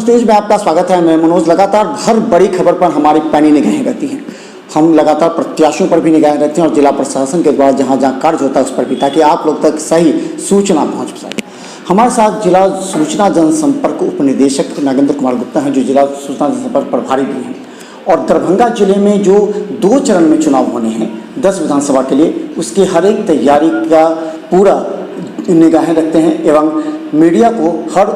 News में आपका स्वागत है। मैं मनोज। लगातार हर बड़ी खबर पर हमारी पैनी निगाहें रहती हैं। हम लगातार प्रत्याशियों पर भी निगाहें रखते हैं और जिला प्रशासन के द्वारा जहां जहां कार्य होता है उस पर भी, ताकि आप लोग तक सही सूचना पहुंच सके। हमारे साथ जिला सूचना जनसंपर्क उप निदेशक नागेंद्र कुमार गुप्ता हैं, जो जिला सूचना जनसंपर्क प्रभारी भी हैं। और दरभंगा जिले में जो 2 चरण में चुनाव होने हैं 10 विधानसभा के लिए, उसकी हर एक तैयारी का पूरा निगाहें रखते हैं एवं मीडिया को हर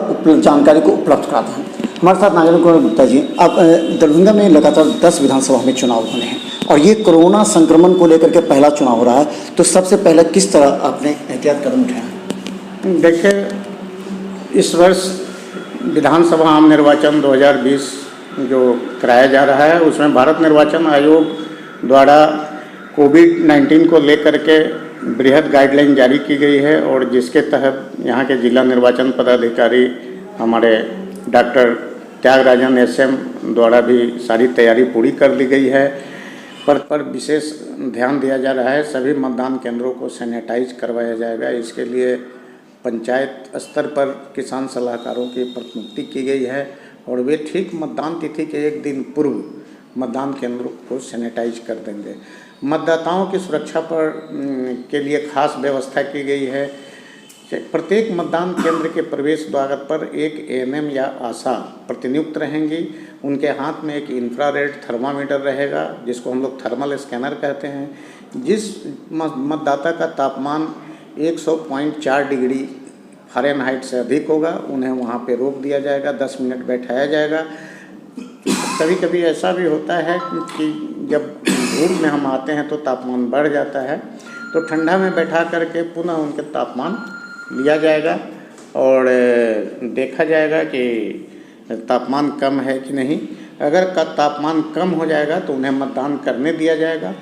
जानकारी को उपलब्ध कराते हैं। हमारे साथ नागेंद्र कुमार गुप्ता जी, अब दरभंगा में लगातार 10 विधानसभा में चुनाव होने हैं और ये कोरोना संक्रमण को लेकर के पहला चुनाव हो रहा है, तो सबसे पहले किस तरह आपने एहतियात कदम उठाया? देखिए, इस वर्ष विधानसभा आम निर्वाचन 2020 जो कराया जा रहा है, उसमें भारत निर्वाचन आयोग द्वारा कोविड-19 को लेकर के बृहद गाइडलाइन जारी की गई है और जिसके तहत यहाँ के जिला निर्वाचन पदाधिकारी हमारे डॉक्टर त्यागराजन SM द्वारा भी सारी तैयारी पूरी कर ली गई है। पर विशेष ध्यान दिया जा रहा है, सभी मतदान केंद्रों को सैनिटाइज करवाया जाएगा। इसके लिए पंचायत स्तर पर किसान सलाहकारों की प्रतिनियुक्ति की गई है और वे ठीक मतदान तिथि के 1 दिन पूर्व मतदान केंद्रों को सैनिटाइज कर देंगे। मतदाताओं की सुरक्षा के लिए खास व्यवस्था की गई है। प्रत्येक मतदान केंद्र के प्रवेश द्वार पर एक ANM या आशा प्रतिनियुक्त रहेंगी। उनके हाथ में एक इंफ्रारेड थर्मामीटर रहेगा, जिसको हम लोग थर्मल स्कैनर कहते हैं। जिस मतदाता का तापमान 100.4 डिग्री फ़ारेनहाइट से अधिक होगा, उन्हें वहाँ पे रोक दिया जाएगा, 10 मिनट बैठाया जाएगा। कभी कभी ऐसा भी होता है कि जब धूप में हम आते हैं तो तापमान बढ़ जाता है, तो ठंडा में बैठा करके पुनः उनके तापमान लिया जाएगा और देखा जाएगा कि तापमान कम है कि नहीं। अगर का तापमान कम हो जाएगा तो उन्हें मतदान करने दिया जाएगा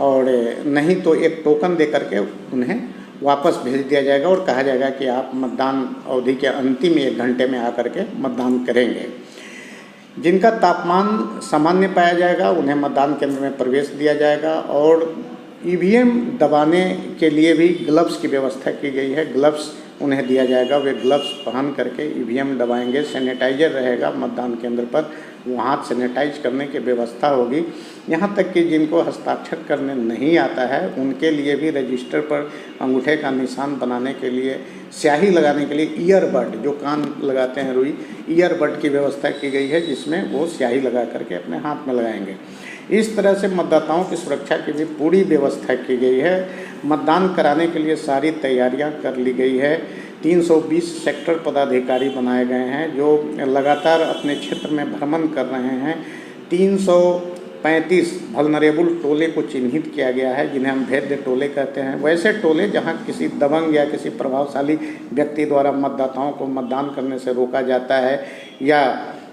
और नहीं तो एक टोकन दे करके उन्हें वापस भेज दिया जाएगा और कहा जाएगा कि आप मतदान अवधि के अंतिम 1 घंटे में आकर के मतदान करेंगे। जिनका तापमान सामान्य पाया जाएगा उन्हें मतदान केंद्र में प्रवेश दिया जाएगा और EVM दबाने के लिए भी ग्लव्स की व्यवस्था की गई है। ग्लव्स उन्हें दिया जाएगा, वे ग्लव्स पहन करके EVM दबाएंगे। सैनिटाइजर रहेगा मतदान केंद्र पर, वहाँ सैनिटाइज करने की व्यवस्था होगी। यहाँ तक कि जिनको हस्ताक्षर करने नहीं आता है उनके लिए भी रजिस्टर पर अंगूठे का निशान बनाने के लिए, स्याही लगाने के लिए ईयरबड, जो कान लगाते हैं रुई, ईयरबड की व्यवस्था की गई है, जिसमें वो स्याही लगा करके अपने हाथ में लगाएंगे। इस तरह से मतदाताओं की सुरक्षा की भी पूरी व्यवस्था की गई है। मतदान कराने के लिए सारी तैयारियां कर ली गई है। 320 सेक्टर पदाधिकारी बनाए गए हैं जो लगातार अपने क्षेत्र में भ्रमण कर रहे हैं। 335 वल्नरेबल टोले को चिन्हित किया गया है, जिन्हें हम भेद्य टोले कहते हैं। वैसे टोले जहां किसी दबंग या किसी प्रभावशाली व्यक्ति द्वारा मतदाताओं को मतदान करने से रोका जाता है या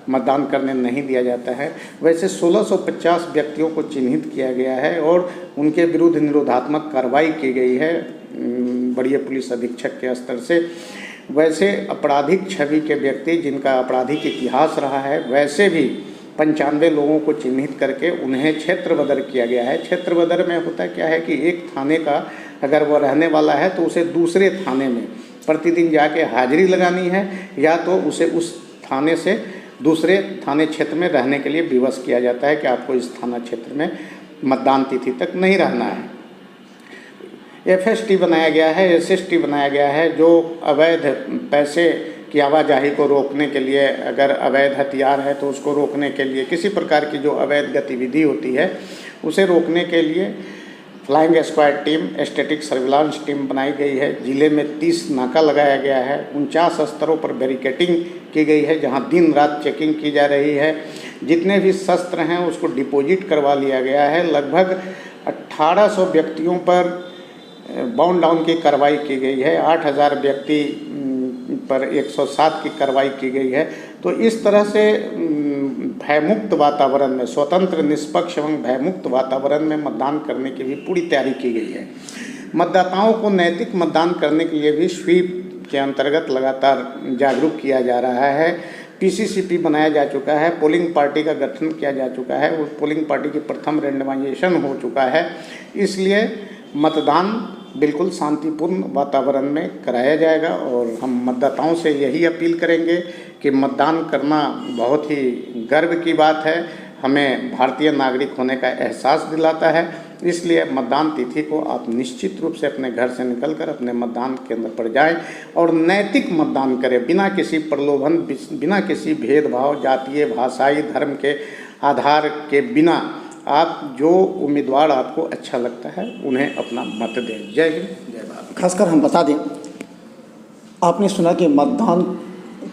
मतदान करने नहीं दिया जाता है, वैसे 1650 व्यक्तियों को चिन्हित किया गया है और उनके विरुद्ध निरोधात्मक कार्रवाई की गई है बड़े पुलिस अधीक्षक के स्तर से। वैसे आपराधिक छवि के व्यक्ति जिनका आपराधिक इतिहास रहा है, वैसे भी 95 लोगों को चिन्हित करके उन्हें क्षेत्र बदर किया गया है। क्षेत्र बदर में होता क्या है कि एक थाने का अगर वह रहने वाला है तो उसे दूसरे थाने में प्रतिदिन जाके हाजिरी लगानी है, या तो उसे उस थाने से दूसरे थाने क्षेत्र में रहने के लिए विवश किया जाता है कि आपको इस थाना क्षेत्र में मतदान तिथि तक नहीं रहना है। FST बनाया गया है, SST बनाया गया है, जो अवैध पैसे की आवाजाही को रोकने के लिए, अगर अवैध हथियार है तो उसको रोकने के लिए, किसी प्रकार की जो अवैध गतिविधि होती है उसे रोकने के लिए flying squad team, static surveillance team बनाई गई है। जिले में 30 नाका लगाया गया है। 49 स्तरों पर बैरिकेडिंग की गई है, जहां दिन रात चेकिंग की जा रही है। जितने भी शस्त्र हैं उसको डिपॉजिट करवा लिया गया है। लगभग 1800 व्यक्तियों पर बाउंड डाउन की कार्रवाई की गई है। 8000 व्यक्ति पर 107 की कार्रवाई की गई है। तो इस तरह से भयमुक्त वातावरण में, स्वतंत्र, निष्पक्ष एवं भयमुक्त वातावरण में मतदान करने की भी पूरी तैयारी की गई है। मतदाताओं को नैतिक मतदान करने के लिए भी स्वीप के अंतर्गत लगातार जागरूक किया जा रहा है। PCCP बनाया जा चुका है, पोलिंग पार्टी का गठन किया जा चुका है, उस पोलिंग पार्टी की प्रथम रेंडमाइजेशन हो चुका है। इसलिए मतदान बिल्कुल शांतिपूर्ण वातावरण में कराया जाएगा। और हम मतदाताओं से यही अपील करेंगे कि मतदान करना बहुत ही गर्व की बात है, हमें भारतीय नागरिक होने का एहसास दिलाता है। इसलिए मतदान तिथि को आप निश्चित रूप से अपने घर से निकलकर अपने मतदान केंद्र पर जाएं और नैतिक मतदान करें, बिना किसी प्रलोभन, बिना किसी भेदभाव, जातीय, भाषाई, धर्म के आधार के बिना आप जो उम्मीदवार आपको अच्छा लगता है उन्हें अपना मत दें। जय हिंद, जय भारत। खासकर हम बता दें, आपने सुना कि मतदान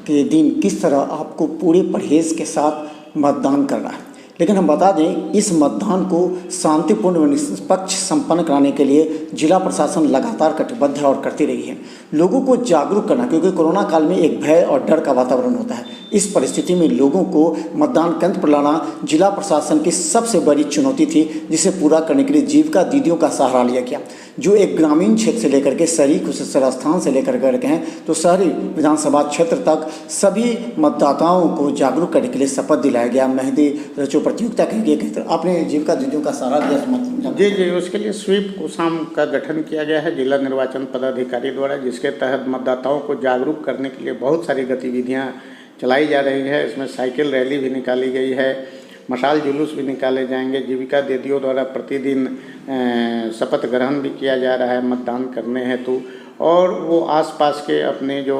के दिन किस तरह आपको पूरे परहेज़ के साथ मतदान करना है, लेकिन हम बता दें इस मतदान को शांतिपूर्ण व निष्पक्ष संपन्न कराने के लिए जिला प्रशासन लगातार कटिबद्ध है और करती रही है। लोगों को जागरूक करना, क्योंकि कोरोना काल में एक भय और डर का वातावरण होता है। इस परिस्थिति में लोगों को मतदान केंद्र पर लाना जिला प्रशासन की सबसे बड़ी चुनौती थी, जिसे पूरा करने के लिए जीविका दीदियों का सहारा लिया गया, जो एक ग्रामीण क्षेत्र से लेकर के शहरी कुशेश्वर स्थान से लेकर के हैं तो शहरी विधानसभा क्षेत्र तक सभी मतदाताओं को जागरूक करने के लिए शपथ दिलाया गया। मेहंदी रचो प्रतियोगिता के लिए आपने जीविका दीदियों का सहारा लिया। जी, उसके लिए स्वीप कोषाम का गठन किया गया है जिला निर्वाचन पदाधिकारी द्वारा, जिसके तहत मतदाताओं को जागरूक करने के लिए बहुत सारी गतिविधियाँ चलाई जा रही है। इसमें साइकिल रैली भी निकाली गई है, मशाल जुलूस भी निकाले जाएंगे, जीविका दीदियों द्वारा प्रतिदिन शपथ ग्रहण भी किया जा रहा है मतदान करने हेतु। और वो आसपास के अपने जो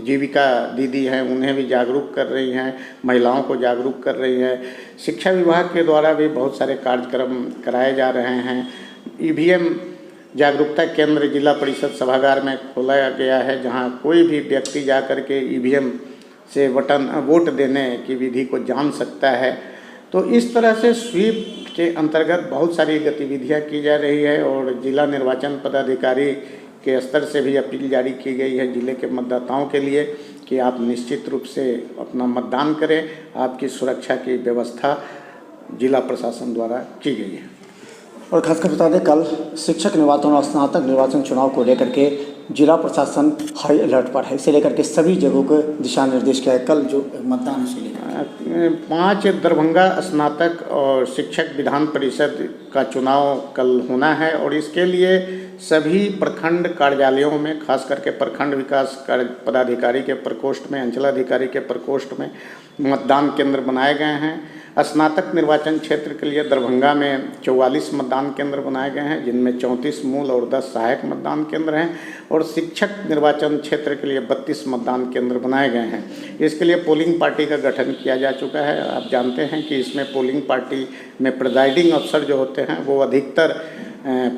जीविका दीदी हैं उन्हें भी जागरूक कर रही हैं, महिलाओं को जागरूक कर रही हैं। शिक्षा विभाग के द्वारा भी बहुत सारे कार्यक्रम कराए जा रहे हैं। ईवीएम जागरूकता केंद्र जिला परिषद सभागार में खोला गया है, जहां कोई भी व्यक्ति जाकर के ईवीएम से वोट देने की विधि को जान सकता है। तो इस तरह से स्वीप के अंतर्गत बहुत सारी गतिविधियां की जा रही है और जिला निर्वाचन पदाधिकारी के स्तर से भी अपील जारी की गई है जिले के मतदाताओं के लिए कि आप निश्चित रूप से अपना मतदान करें। आपकी सुरक्षा की व्यवस्था जिला प्रशासन द्वारा की गई है। और खासकर बता दें, कल शिक्षक निर्वाचन और स्नातक निर्वाचन चुनाव को लेकर के जिला प्रशासन हाई अलर्ट पर है। इसे लेकर के सभी जगहों को दिशा निर्देश किया है। कल जो मतदान है उसके लिए 5 दरभंगा स्नातक और शिक्षक विधान परिषद का चुनाव कल होना है और इसके लिए सभी प्रखंड कार्यालयों में, खास करके प्रखंड विकास पदाधिकारी के प्रकोष्ठ में, अंचलाधिकारी के प्रकोष्ठ में मतदान केंद्र बनाए गए हैं। स्नातक निर्वाचन क्षेत्र के लिए दरभंगा में 44 मतदान केंद्र बनाए गए हैं, जिनमें 34 मूल और 10 सहायक मतदान केंद्र हैं। और शिक्षक निर्वाचन क्षेत्र के लिए 32 मतदान केंद्र बनाए गए हैं। इसके लिए पोलिंग पार्टी का गठन किया जा चुका है। आप जानते हैं कि इसमें पोलिंग पार्टी में प्रिजाइडिंग अफसर जो होते हैं वो अधिकतर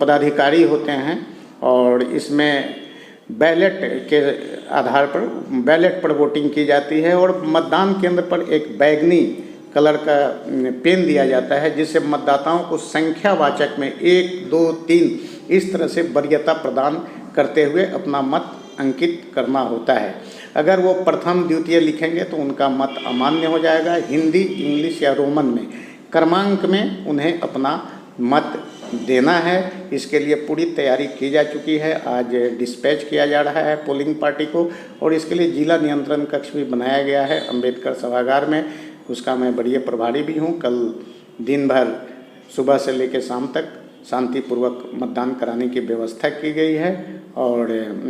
पदाधिकारी होते हैं और इसमें बैलेट के आधार पर बैलेट पर वोटिंग की जाती है और मतदान केंद्र पर एक बैगनी कलर का पेन दिया जाता है, जिससे मतदाताओं को संख्यावाचक में 1, 2, 3 इस तरह से वरीयता प्रदान करते हुए अपना मत अंकित करना होता है। अगर वो प्रथम द्वितीय लिखेंगे तो उनका मत अमान्य हो जाएगा। हिंदी, इंग्लिश या रोमन में क्रमांक में उन्हें अपना मत देना है। इसके लिए पूरी तैयारी की जा चुकी है। आज डिस्पैच किया जा रहा है पोलिंग पार्टी को और इसके लिए जिला नियंत्रण कक्ष भी बनाया गया है अम्बेडकर सभागार में। उसका मैं बड़ी प्रभारी भी हूँ। कल दिन भर सुबह से लेकर शाम तक शांतिपूर्वक मतदान कराने की व्यवस्था की गई है और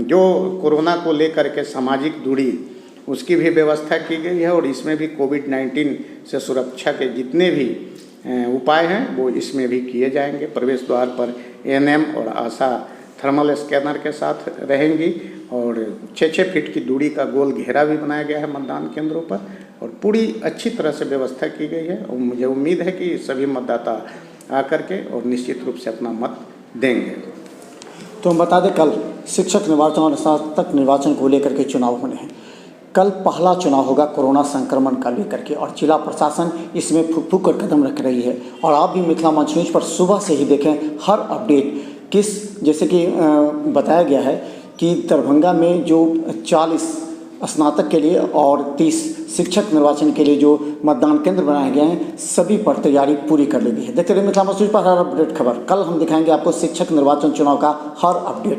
जो कोरोना को लेकर के सामाजिक दूरी उसकी भी व्यवस्था की गई है और इसमें भी कोविड-19 से सुरक्षा के जितने भी उपाय हैं वो इसमें भी किए जाएंगे। प्रवेश द्वार पर एएनएम और आशा थर्मल स्कैनर के साथ रहेंगी और 6-6 फीट की दूरी का गोल घेरा भी बनाया गया है मतदान केंद्रों पर और पूरी अच्छी तरह से व्यवस्था की गई है और मुझे उम्मीद है कि सभी मतदाता आकर के और निश्चित रूप से अपना मत देंगे। तो हम बता दें, कल शिक्षक निर्वाचन और स्नातक निर्वाचन को लेकर के चुनाव होने हैं। कल पहला चुनाव होगा कोरोना संक्रमण का लेकर के और जिला प्रशासन इसमें फूक फूक कर कदम रख रही है और आप भी मिथिला मंच न्यूज़ पर सुबह से ही देखें हर अपडेट जैसे कि बताया गया है कि दरभंगा में जो 40 स्नातक के लिए और 30 शिक्षक निर्वाचन के लिए जो मतदान केंद्र बनाए गए हैं सभी पर तैयारी पूरी कर ली गई है। देखते रहिए मिथिला मंच न्यूज़ पर हर अपडेट खबर। कल हम दिखाएंगे आपको शिक्षक निर्वाचन चुनाव का हर अपडेट।